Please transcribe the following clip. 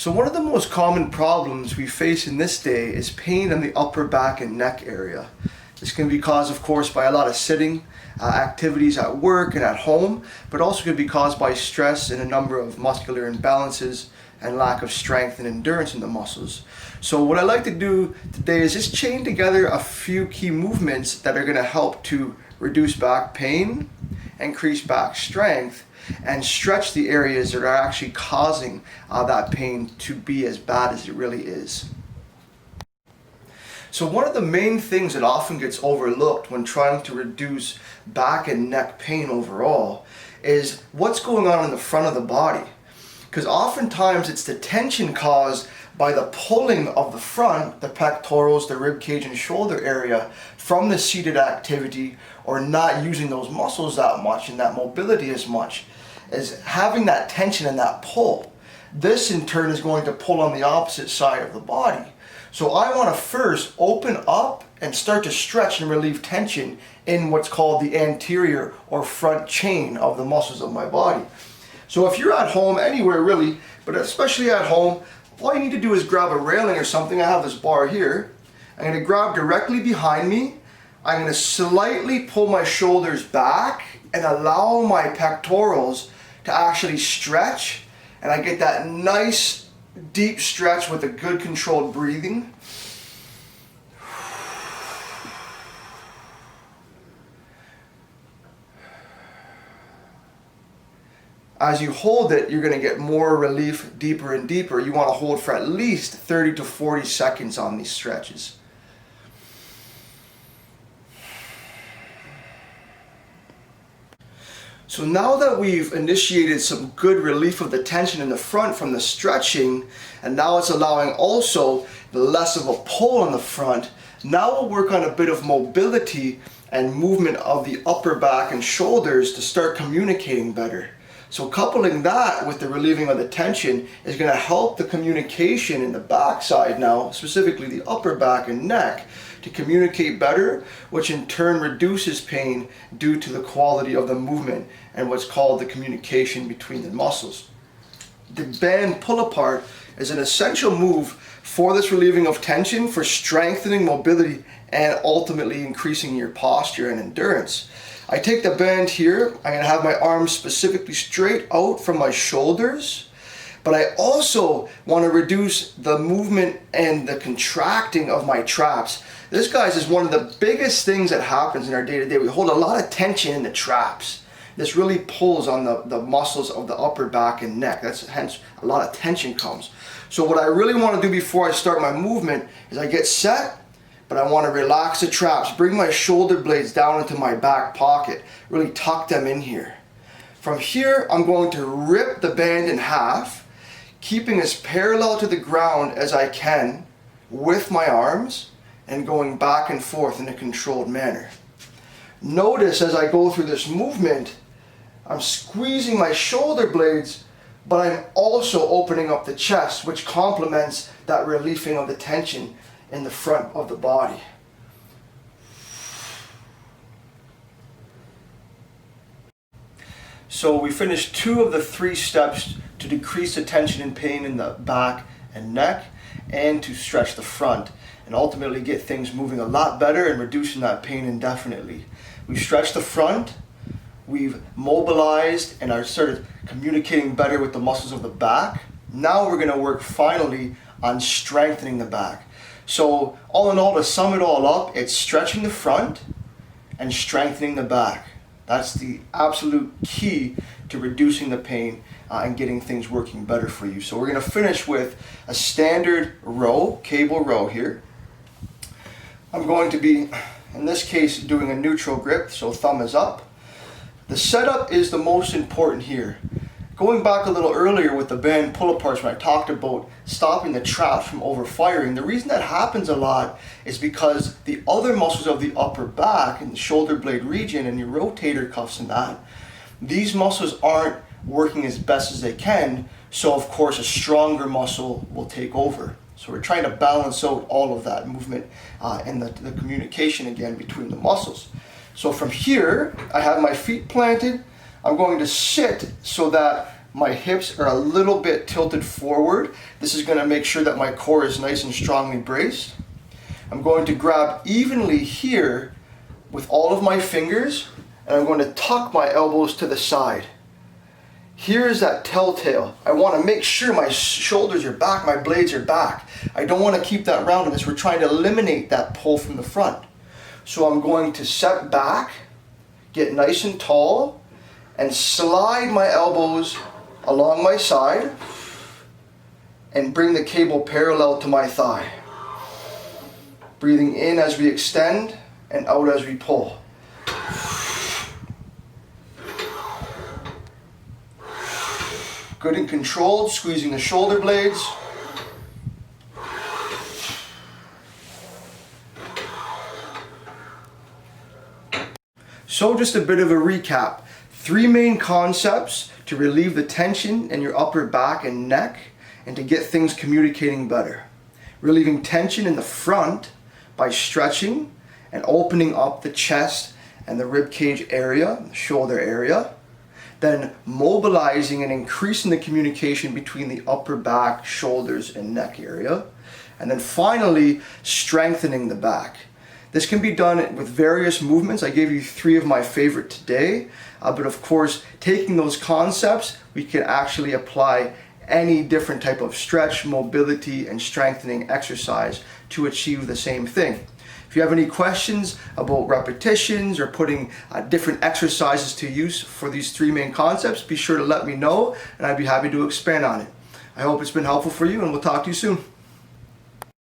So one of the most common problems we face in this day is pain in the upper back and neck area. This can be caused, of course, by a lot of sitting activities at work and at home, but also can be caused by stress and a number of muscular imbalances and lack of strength and endurance in the muscles. So what I like to do today is just chain together a few key movements that are going to help to reduce back pain, increase back strength, and stretch the areas that are actually causing that pain to be as bad as it really is. So one of the main things that often gets overlooked when trying to reduce back and neck pain overall is what's going on in the front of the body. Because oftentimes it's the tension caused by the pulling of the front, the pectorals, the rib cage and shoulder area from the seated activity, or not using those muscles that much and that mobility as much, is having that tension and that pull. This in turn is going to pull on the opposite side of the body. So I want to first open up and start to stretch and relieve tension in what's called the anterior or front chain of the muscles of my body. So if you're at home, anywhere really, but especially at home, all you need to do is grab a railing or something. I have this bar here. I'm going to grab directly behind me. I'm going to slightly pull my shoulders back and allow my pectorals to actually stretch, and I get that nice deep stretch with a good controlled breathing. As you hold it, you're going to get more relief deeper and deeper. You want to hold for at least 30 to 40 seconds on these stretches. So now that we've initiated some good relief of the tension in the front from the stretching, and now it's allowing also less of a pull on the front, now we'll work on a bit of mobility and movement of the upper back and shoulders to start communicating better. So coupling that with the relieving of the tension is going to help the communication in the back side now, specifically the upper back and neck, to communicate better, which in turn reduces pain due to the quality of the movement and what's called the communication between the muscles. The band pull apart is an essential move for this relieving of tension, for strengthening mobility, and ultimately increasing your posture and endurance. I take the band here, I'm going to have my arms specifically straight out from my shoulders, but I also want to reduce the movement and the contracting of my traps. This, guys, is one of the biggest things that happens in our day-to-day. We hold a lot of tension in the traps. This really pulls on the muscles of the upper back and neck. That's hence a lot of tension comes. So what I really want to do before I start my movement is I get set, but I want to relax the traps, bring my shoulder blades down into my back pocket, really tuck them in here. From here, I'm going to rip the band in half, keeping as parallel to the ground as I can with my arms and going back and forth in a controlled manner. Notice as I go through this movement, I'm squeezing my shoulder blades, but I'm also opening up the chest, which complements that relieving of the tension in the front of the body. So we finished 2 of the 3 steps to decrease the tension and pain in the back and neck, and to stretch the front, and ultimately get things moving a lot better and reducing that pain indefinitely. We've stretched the front, we've mobilized and are started communicating better with the muscles of the back. Now we're going to work finally on strengthening the back. So all in all, to sum it all up, it's stretching the front and strengthening the back. That's the absolute key to reducing the pain and getting things working better for you. So we're going to finish with a standard row, cable row here. I'm going to be, in this case, doing a neutral grip, so thumb is up. The setup is the most important here. Going back a little earlier with the band pull-aparts when I talked about stopping the traps from overfiring, the reason that happens a lot is because the other muscles of the upper back and the shoulder blade region and your rotator cuffs and that, these muscles aren't working as best as they can, so of course a stronger muscle will take over. So we're trying to balance out all of that movement and the communication again between the muscles. So from here, I have my feet planted. I'm going to sit so that my hips are a little bit tilted forward. This is going to make sure that my core is nice and strongly braced. I'm going to grab evenly here with all of my fingers, and I'm going to tuck my elbows to the side. Here is that telltale. I want to make sure my shoulders are back, my blades are back. I don't want to keep that roundedness. We're trying to eliminate that pull from the front. So I'm going to set back, get nice and tall, and slide my elbows along my side and bring the cable parallel to my thigh. Breathing in as we extend and out as we pull. Good and controlled, squeezing the shoulder blades. So just a bit of a recap. 3 main concepts to relieve the tension in your upper back and neck and to get things communicating better. Relieving tension in the front by stretching and opening up the chest and the rib cage area, the shoulder area. Then mobilizing and increasing the communication between the upper back, shoulders, and neck area. And then finally, strengthening the back. This can be done with various movements. I gave you 3 of my favorite today. But of course, taking those concepts, we can actually apply any different type of stretch, mobility, and strengthening exercise to achieve the same thing. If you have any questions about repetitions or putting different exercises to use for these 3 main concepts, be sure to let me know and I'd be happy to expand on it. I hope it's been helpful for you, and we'll talk to you soon.